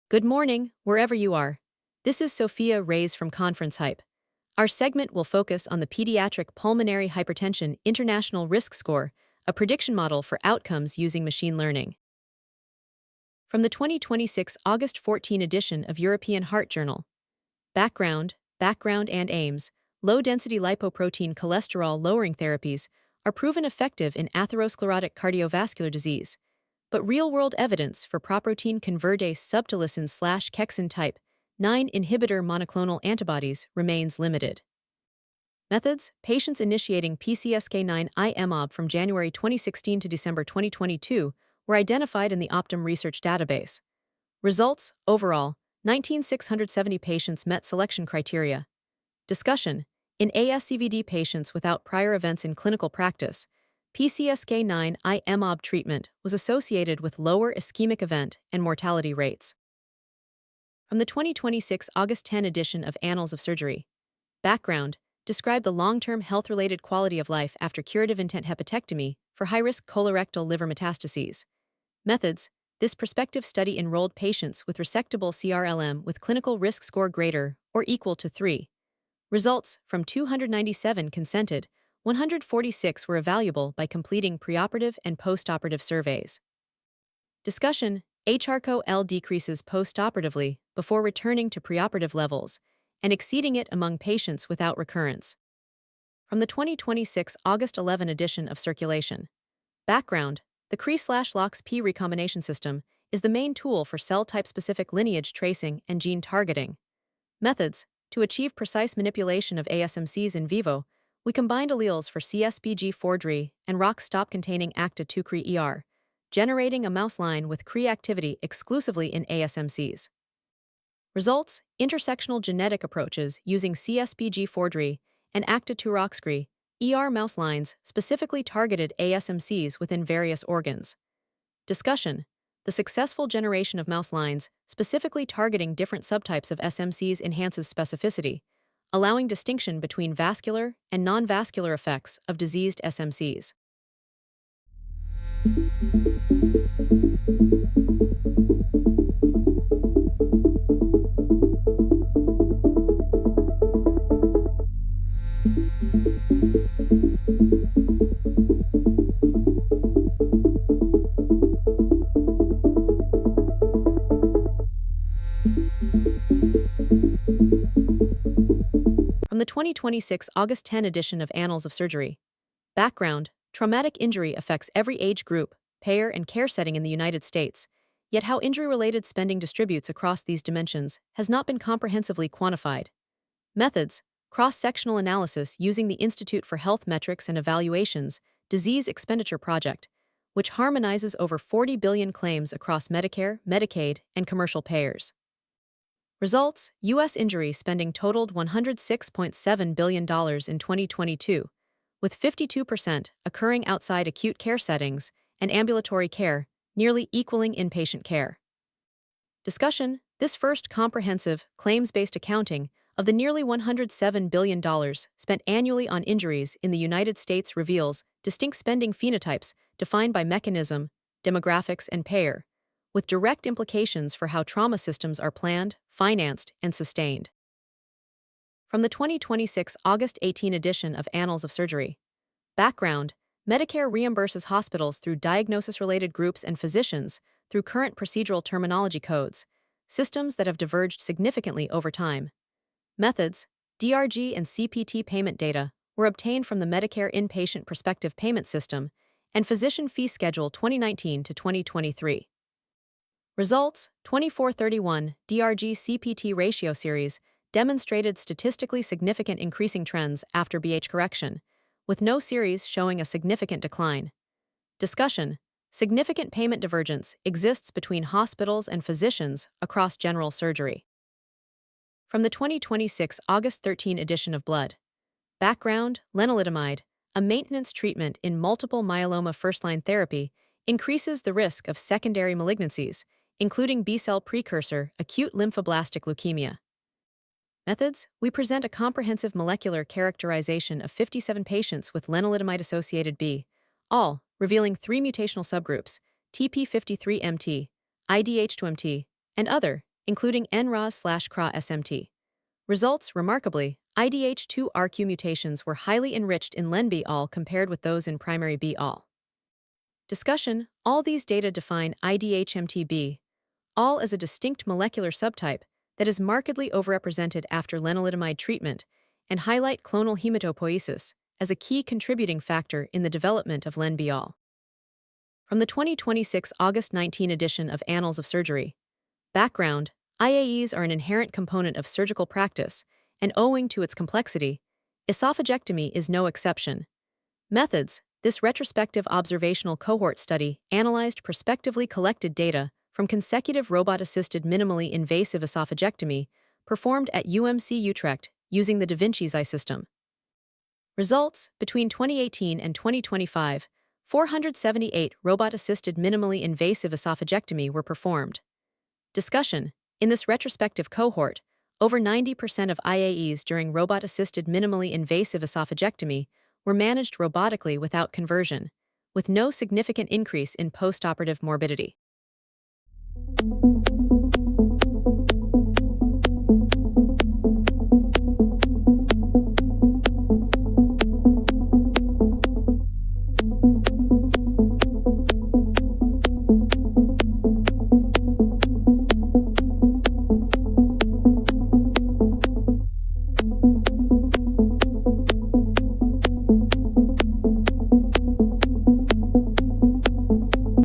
Good morning, wherever you are. This is Sophia Reyes from ConferenceHype. Our segment will focus on the Pediatric Pulmonary Hypertension International Risk Score, a prediction model for outcomes using machine learning. From the 2026 August 14 edition of European Heart Journal. Background and aims, low-density lipoprotein cholesterol-lowering therapies are proven effective in atherosclerotic cardiovascular disease, but real-world evidence for proprotein convertase subtylicin/kexin type 9 inhibitor monoclonal antibodies remains limited. Methods: patients initiating PCSK9 IMOB from January 2016 to December 2022 were identified in the Optum Research database. Results: overall, 19,670 patients met selection criteria. Discussion: in ASCVD patients without prior events in clinical practice, PCSK9 IMOB treatment was associated with lower ischemic event and mortality rates. From the 2026 August 10 edition of Annals of Surgery. Background: describe the long-term health-related quality of life after curative intent hepatectomy for high-risk colorectal liver metastases. Methods: this prospective study enrolled patients with resectable CRLM with clinical risk score greater or equal to 3. Results: from 297 consented, 146 were evaluable by completing preoperative and postoperative surveys. Discussion: HRCO-L decreases postoperatively before returning to preoperative levels and exceeding it among patients without recurrence. From the 2026 August 11 edition of Circulation. Background: the CRE/LOX-P recombination system is the main tool for cell-type-specific lineage tracing and gene targeting. Methods: to achieve precise manipulation of ASMCs in vivo, we combined alleles for CSPG4-DRI and ROX-stop-containing ACTA2-CRE-ER, generating a mouse line with CRE activity exclusively in ASMCs. Results: intersectional genetic approaches using CSPG4-DRI and ACTA2-ROX-CRE-ER mouse lines specifically targeted ASMCs within various organs. Discussion: the successful generation of mouse lines specifically targeting different subtypes of SMCs enhances specificity, allowing distinction between vascular and non-vascular effects of diseased SMCs. From the 2026 August 10 edition of Annals of Surgery. Background: traumatic injury affects every age group, payer, and care setting in the United States, yet how injury-related spending distributes across these dimensions has not been comprehensively quantified. Methods: cross-sectional analysis using the Institute for Health Metrics and Evaluation's Disease Expenditure Project, which harmonizes over 40 billion claims across Medicare, Medicaid, and commercial payers. Results: U.S. injury spending totaled $106.7 billion in 2022, with 52% occurring outside acute care settings and ambulatory care, nearly equaling inpatient care. Discussion: this first comprehensive, claims-based accounting of the nearly $107 billion spent annually on injuries in the United States reveals distinct spending phenotypes defined by mechanism, demographics, and payer, with direct implications for how trauma systems are planned, financed, and sustained. From the 2026 August 18 edition of Annals of Surgery. Background: Medicare reimburses hospitals through diagnosis-related groups and physicians through current procedural terminology codes, systems that have diverged significantly over time. Methods: DRG and CPT payment data were obtained from the Medicare Inpatient Prospective Payment System and Physician Fee Schedule 2019 to 2023. Results: 2431 DRG-CPT ratio series demonstrated statistically significant increasing trends after BH correction, with no series showing a significant decline. Discussion: significant payment divergence exists between hospitals and physicians across general surgery. From the 2026 August 13 edition of Blood. Background: lenalidomide, a maintenance treatment in multiple myeloma first-line therapy, increases the risk of secondary malignancies, including B-cell precursor acute lymphoblastic leukemia. Methods: we present a comprehensive molecular characterization of 57 patients with lenalidomide-associated B, all revealing 3 mutational subgroups, TP53MT, IDH2MT, and other, including NRAS/CRA-SMT. Results, remarkably, IDH2-RQ mutations were highly enriched in Len-B-AL compared with those in primary B-AL. Discussion: all these data define IDHMT-B, AL as a distinct molecular subtype that is markedly overrepresented after lenalidomide treatment and highlight clonal hematopoiesis as a key contributing factor in the development of Len-B-AL. From the 2026 August 19 edition of Annals of Surgery. Background: IAEs are an inherent component of surgical practice, and owing to its complexity, esophagectomy is no exception. Methods: this retrospective observational cohort study analyzed prospectively collected data from consecutive robot-assisted minimally invasive esophagectomy performed at UMC Utrecht using the Da Vinci's system. Results: between 2018 and 2025, 478 robot-assisted minimally invasive esophagectomy were performed. Discussion: in this retrospective cohort, over 90% of IAEs during robot-assisted minimally invasive esophagectomy were managed robotically without conversion, with no significant increase in postoperative morbidity.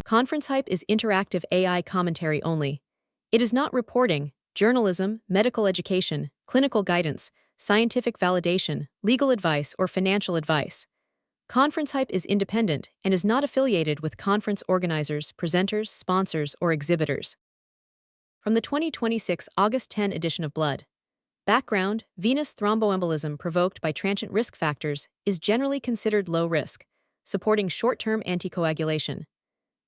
ConferenceHype is interactive AI commentary only. It is not reporting, journalism, medical education, clinical guidance, scientific validation, legal advice, or financial advice. ConferenceHype is independent and is not affiliated with conference organizers, presenters, sponsors, or exhibitors. From the 2026 August 10 edition of Blood. Background: venous thromboembolism provoked by transient risk factors is generally considered low risk, supporting short-term anticoagulation.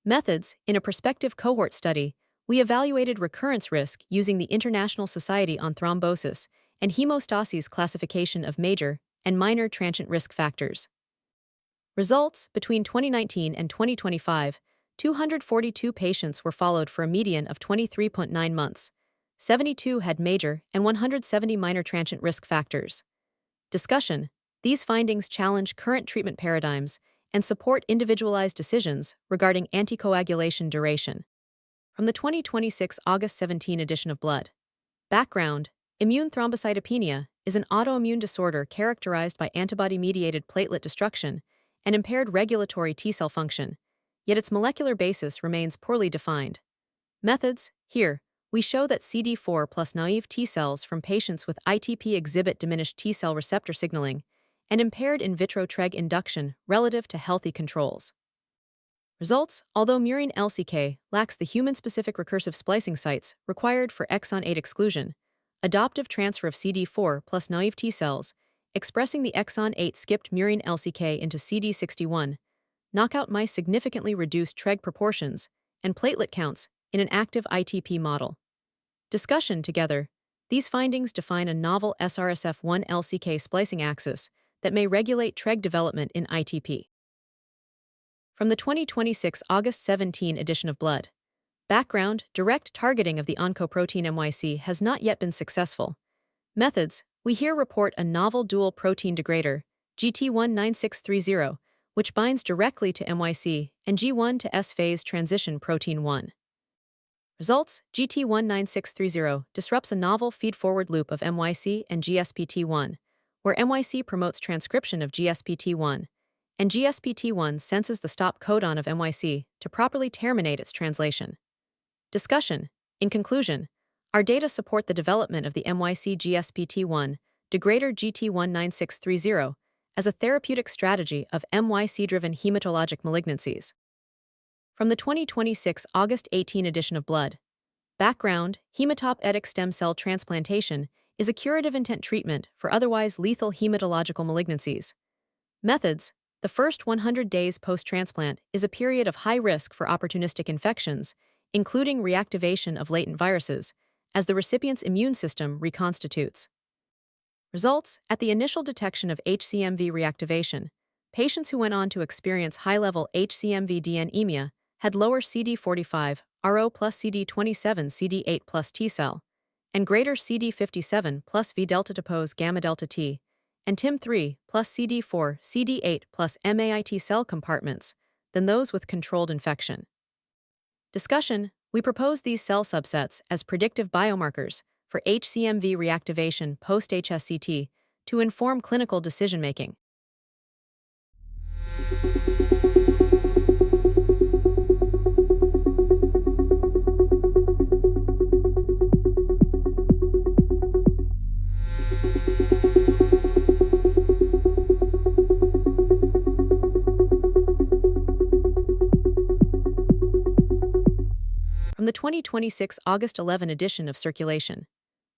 Methods: in a prospective cohort study, we evaluated recurrence risk using the International Society on Thrombosis and Hematastases classification of major and minor transient risk factors. Results: between 2019 and 2025, 242 patients were followed for a median of 23.9 months. 72 had major and 170 minor transient risk factors. Discussion: these findings challenge current treatment paradigms and support individualized decisions regarding anticoagulation duration. From the 2026 August 17 edition of Blood. Background: immune thrombocytopenia is an autoimmune disorder characterized by antibody-mediated platelet destruction and impaired regulatory T-cell function, yet its molecular basis remains poorly defined. Methods: here, we show that CD4 plus naive T-cells from patients with ITP exhibit diminished T-cell receptor signaling and impaired in vitro TREG induction relative to healthy controls. Results: although murine LCK lacks the human-specific recursive splicing sites required for exon 8 exclusion, adoptive transfer of CD4 plus naive T-cells expressing the exon 8 skipped murine LCK into CD61 knockout mice significantly reduced TREG proportions and platelet counts in an active ITP model. Discussion: together, these findings define a novel SRSF1 LCK splicing axis that may regulate TREG development in ITP. From the 2026 August 17 edition of Blood. Background: direct targeting of the oncoprotein MYC has not yet been successful. Methods: we here report a novel dual protein degrader, GT19630, which binds directly to MYC and G1 to S-phase transition protein 1. Results: GT19630 disrupts a novel feed-forward loop of MYC and GSPT1, where MYC promotes transcription of GSPT1, and GSPT1 senses the stop codon of MYC to properly terminate its translation. Discussion: in conclusion, our data support the development of the MYC-GSPT1 degrader GT19630 as a therapeutic strategy of MYC-driven hematologic malignancies. From the 2026 August 18 edition of Blood. Background: hematopoietic stem cell transplantation is a curative intent treatment for otherwise lethal hematological malignancies. Methods: the first 100 days post-transplant is a period of high risk for opportunistic infections, including reactivation of latent viruses, as the recipient's immune system reconstitutes. Results: at the initial detection of HCMV reactivation, patients who went on to experience high-level HCMV anemia had lower CD45, RO plus CD27 CD8 plus T cell, and greater CD57 plus V delta depose gamma delta T, and TIM3 plus CD4 CD8 plus MAIT cell compartments than those with controlled infection. Discussion: we propose these cell subsets as predictive biomarkers for HCMV reactivation post-HSCT to inform clinical decision-making. From the 2026 August 11 edition of Circulation.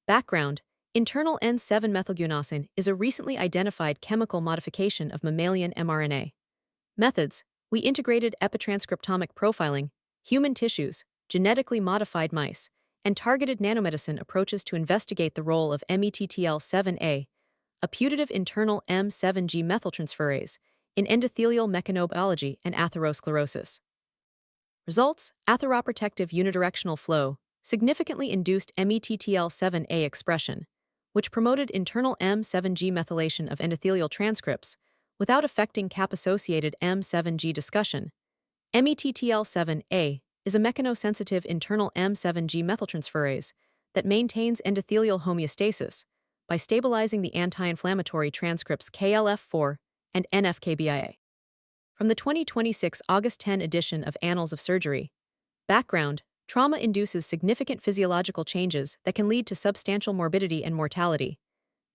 Background: internal N7-methylguanosine is a recently identified chemical modification of mammalian mRNA. Methods: we integrated epitranscriptomic profiling, human tissues, genetically modified mice, and targeted nanomedicine approaches to investigate the role of METTL7A, a putative internal M7G methyltransferase, in endothelial mechanobiology and atherosclerosis. Results: atheroprotective unidirectional flow significantly induced METTL7A expression, which promoted internal M7G methylation of endothelial transcripts without affecting cap-associated M7G discussion. METTL7A is a mechanosensitive internal M7G methyltransferase that maintains endothelial homeostasis by stabilizing the anti-inflammatory transcripts KLF4 and NF-kBIA. From the 2026 August 10 edition of Annals of Surgery. Background: trauma induces significant physiological changes that can lead to substantial morbidity and mortality.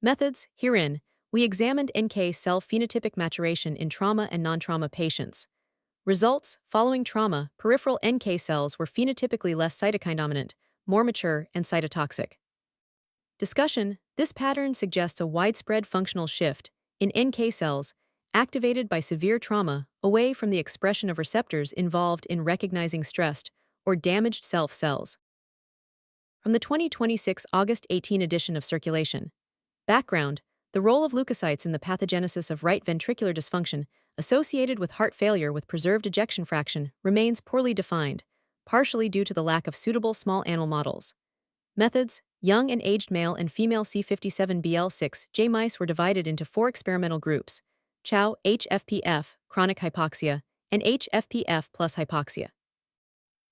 Methods: herein, we examined NK cell phenotypic maturation in trauma and non-trauma patients. Results: following trauma, peripheral NK cells were phenotypically less cytokine dominant, more mature, and cytotoxic. Discussion: this pattern suggests a widespread functional shift in NK cells activated by severe trauma away from the expression of receptors involved in recognizing stressed or damaged self cells. From the 2026 August 18 edition of Circulation. Background: the role of leukocytes in the pathogenesis of right ventricular dysfunction associated with heart failure with preserved ejection fraction remains poorly defined, partially due to the lack of suitable small animal models. Methods: young and aged male and female C57BL6J mice were divided into 4 experimental groups: CHOW, HFpF, chronic hypoxia, and HFpF plus hypoxia.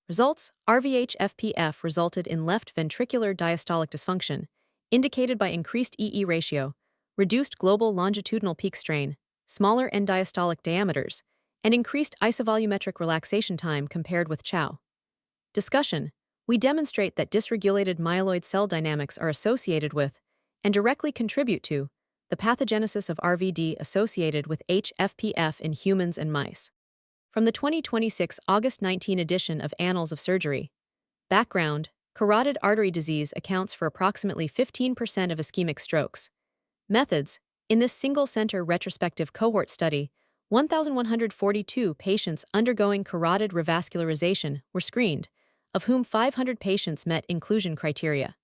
Results: RVHFpF resulted in left ventricular diastolic dysfunction, indicated by increased EE ratio, reduced global longitudinal peak strain, smaller end diastolic diameters, and increased isovolumetric relaxation time compared with CHOW. Discussion: we demonstrate that dysregulated myeloid cell dynamics are associated with, and directly contribute to, the pathogenesis of RVD associated with HFpF in humans and mice. From the 2026 August 19 edition of Annals of Surgery. Background: carotid artery disease accounts for approximately 15% of ischemic strokes. Methods: in this single-center retrospective cohort study, 1,142 patients undergoing carotid revascularization were screened, of whom 500 patients met inclusion criteria.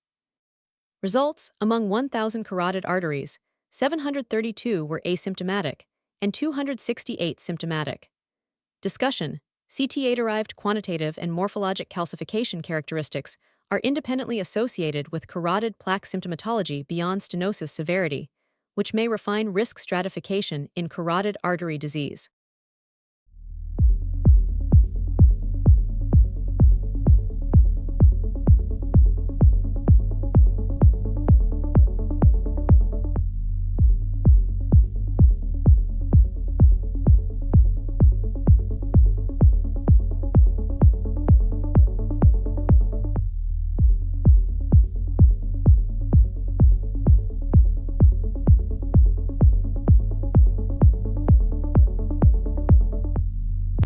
Results: among 1,000 carotid arteries, 732 were asymptomatic, and 268 symptomatic. Discussion: CTA-derived quantitative and morphologic calcification characteristics are independently associated with carotid plaque symptomatology beyond stenosis severity, which may refine risk stratification in carotid artery disease.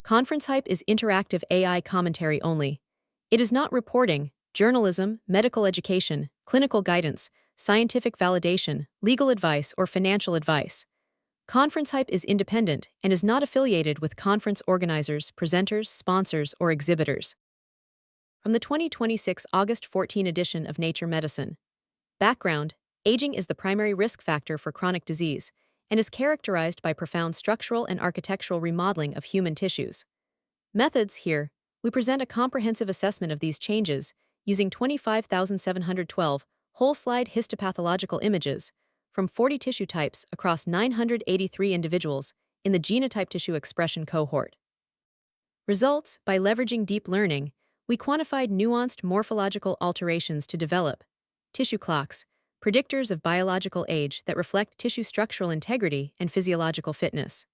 ConferenceHype is interactive AI commentary only. It is not reporting, journalism, medical education, clinical guidance, scientific validation, legal advice, or financial advice. ConferenceHype is independent and is not affiliated with conference organizers, presenters, sponsors, or exhibitors. From the 2026 August 14 edition of Nature Medicine. Background: aging is the primary risk factor for chronic disease and is characterized by profound structural and architectural remodeling of human tissues. Methods: here, we present a comprehensive assessment of these changes using 25,712 whole-slide histopathological images from 40 tissue types across 983 individuals in the genotype tissue expression cohort. Results: by leveraging deep learning, we quantified nuanced morphological alterations to develop tissue clocks, predictors of biological age that reflect tissue structural integrity and physiological fitness.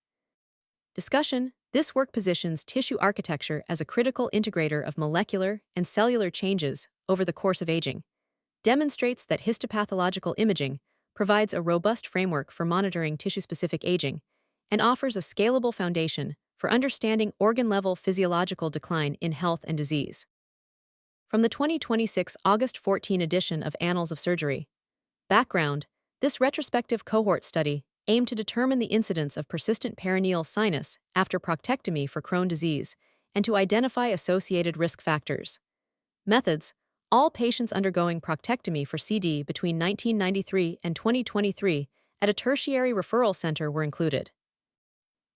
Discussion: this work positions tissue architecture as a critical integrator of molecular and cellular changes over the course of aging, demonstrates that histopathological imaging provides a robust framework for monitoring tissue-specific aging, and offers a scalable foundation for understanding organ-level physiological decline in health and disease. From the 2026 August 14 edition of Annals of Surgery. Background: this retrospective cohort study aimed to determine the incidence of persistent perineal sinus after proctectomy for Crohn's disease and to identify associated risk factors. Methods: all patients undergoing proctectomy for CD between 1993 and 2023 at a tertiary referral center were included.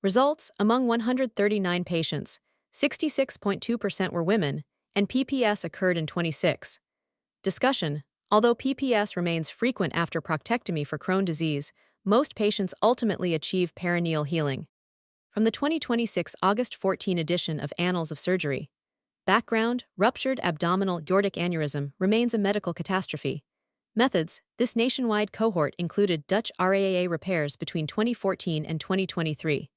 Results: among 139 patients, 66.2% were women, and PPS occurred in 26. Discussion: although PPS remains frequent after proctectomy for Crohn's disease, most patients ultimately achieve perineal healing. From the 2026 August 14 edition of Annals of Surgery. Background: ruptured abdominal aortic aneurysm remains a medical catastrophe. Methods: this nationwide cohort included Dutch RAAA repairs between 2014 and 2023.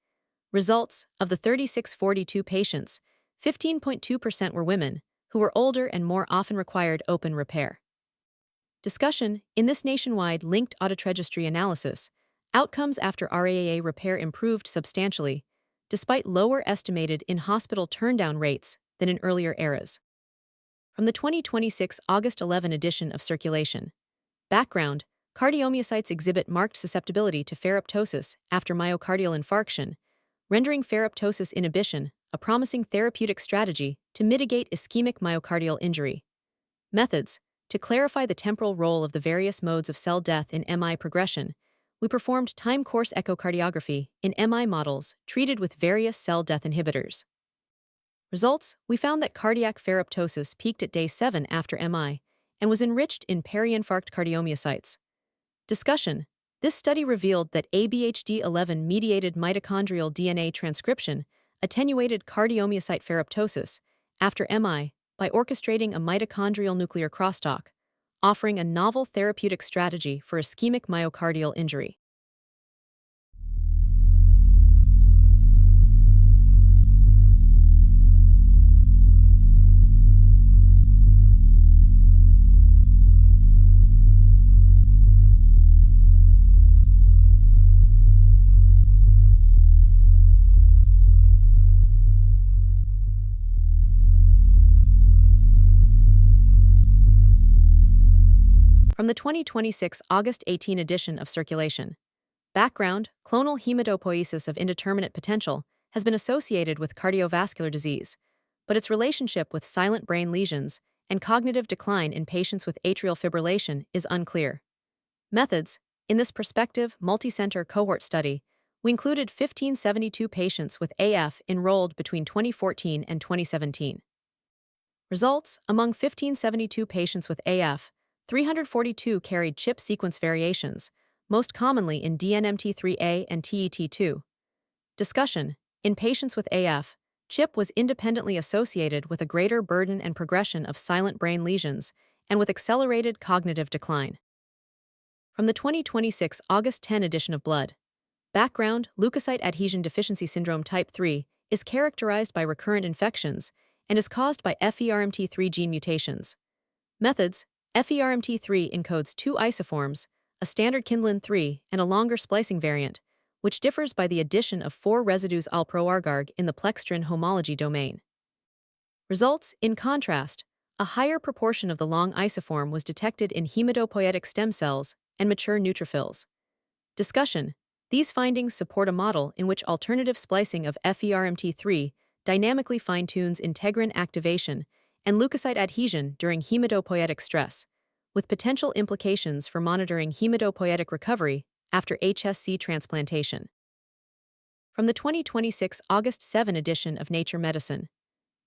Results: of the 3642 patients, 15.2% were women, who were older and more often required open repair. Discussion: in this nationwide linked audit registry analysis, outcomes after RAAA repair improved substantially, despite lower estimated in-hospital turndown rates than in earlier eras. From the 2026 August 11 edition of Circulation. Background: cardiomyocytes exhibit marked susceptibility to ferroptosis after myocardial infarction, rendering ferroptosis inhibition a promising therapeutic strategy to mitigate ischemic myocardial injury. Methods: to clarify the temporal role of the various modes of cell death in MI progression, we performed time-course echocardiography in MI models treated with various cell death inhibitors. Results: we found that cardiac ferroptosis peaked at day 7 after MI and was enriched in peri-infarct cardiomyocytes. Discussion: this study revealed that ABHD11-mediated mitochondrial DNA transcription attenuated cardiomyocyte ferroptosis after MI by orchestrating a mitochondrial nuclear crosstalk, offering a novel therapeutic strategy for ischemic myocardial injury. From the 2026 August 18 edition of Circulation. Background: clonal hematopoiesis of indeterminate potential has been associated with cardiovascular disease, but its relationship with silent brain lesions and cognitive decline in patients with atrial fibrillation is unclear. Methods: in this prospective, multicenter cohort study, we included 1572 patients with AF enrolled between 2014 and 2017. Results: among 1572 patients with AF, 342 carried CHIP sequence variations, most commonly in DNMT3A and TET2. Discussion: in patients with AF, CHIP was independently associated with a greater burden and progression of silent brain lesions and with accelerated cognitive decline. From the 2026 August 10 edition of Blood. Background: leukocyte adhesion deficiency syndrome type 3 is characterized by recurrent infections and is caused by FERMT3 gene mutations. Methods: FERMT3 encodes two isoforms, a standard Kindlin 3 and a longer splicing variant, which differs by the addition of 4 residues alproargarg in the plextrin homology domain. Results: in contrast, a higher proportion of the long isoform was detected in hematopoietic stem cells and mature neutrophils. Discussion: these findings support a model in which alternative splicing of FERMT3 dynamically fine-tunes integrin activation and leukocyte adhesion during hematopoietic stress, with potential implications for monitoring hematopoietic recovery after HSC transplantation. From the 2026 August 7 edition of Nature Medicine.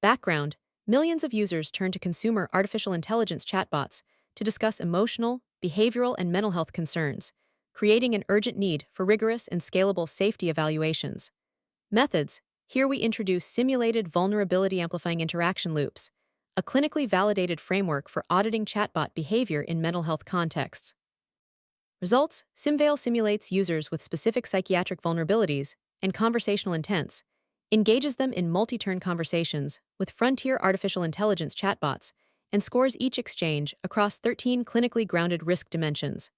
Background: millions of users turn to consumer artificial intelligence chatbots to discuss emotional, behavioral, and mental health concerns, creating an urgent need for rigorous and scalable safety evaluations. Methods: here we introduce simulated vulnerability amplifying interaction loops, a clinically validated framework for auditing chatbot behavior in mental health contexts. Results: SimVeil simulates users with specific psychiatric vulnerabilities and conversational intents, engages them in multi-turn conversations with frontier artificial intelligence chatbots, and scores each exchange across 13 clinically grounded risk dimensions.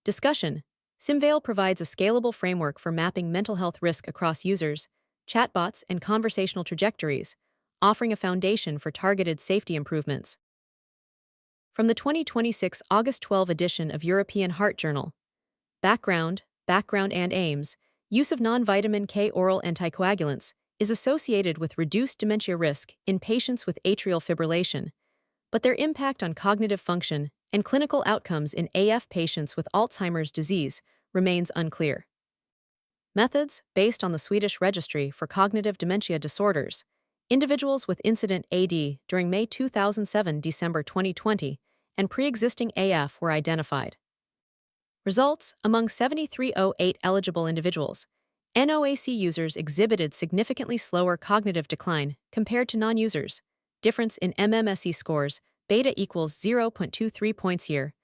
Discussion: SimVeil provides a scalable framework for mapping mental health risk across users, chatbots, and conversational trajectories, offering a foundation for targeted safety improvements. From the 2026 August 12 edition of European Heart Journal. Background and aims: use of non-vitamin K oral anticoagulants is associated with reduced dementia risk in patients with atrial fibrillation, but their impact on cognitive function and clinical outcomes in AF patients with Alzheimer's disease remains unclear. Methods: based on the Swedish Registry for Cognitive Dementia Disorders, individuals with incident AD during May 2007-December 2020 and pre-existing AF were identified. Results: among 7,308 eligible individuals, NOAC users exhibited significantly slower cognitive decline compared to non-users. Difference in MMSE scores: beta equals 0.23 points here,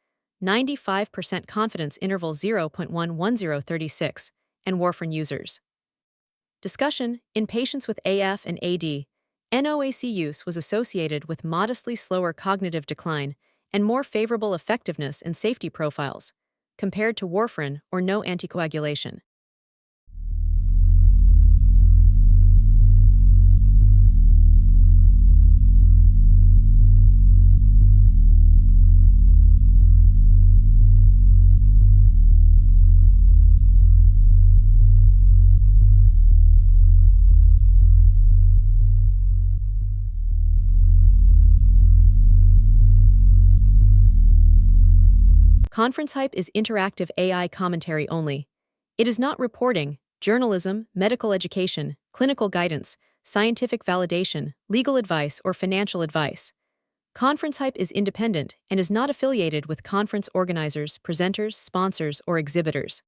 95% confidence interval 0.11036, and warfarin users. Discussion: in patients with AF and AD, NOAC use was associated with modestly slower cognitive decline and more favorable effectiveness and safety profiles, compared to warfarin or no anticoagulation. ConferenceHype is interactive AI commentary only. It is not reporting, journalism, medical education, clinical guidance, scientific validation, legal advice, or financial advice. ConferenceHype is independent and is not affiliated with conference organizers, presenters, sponsors, or exhibitors.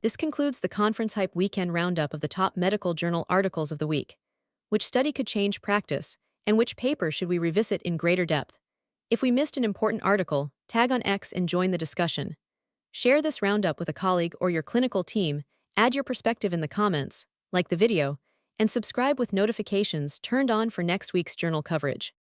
This concludes the ConferenceHype Weekend Roundup of the top medical journal articles of the week. Which study could change practice, and which paper should we revisit in greater depth? If we missed an important article, tag on X and join the discussion. Share this roundup with a colleague or your clinical team, add your perspective in the comments, like the video, and subscribe with notifications turned on for next week's journal coverage.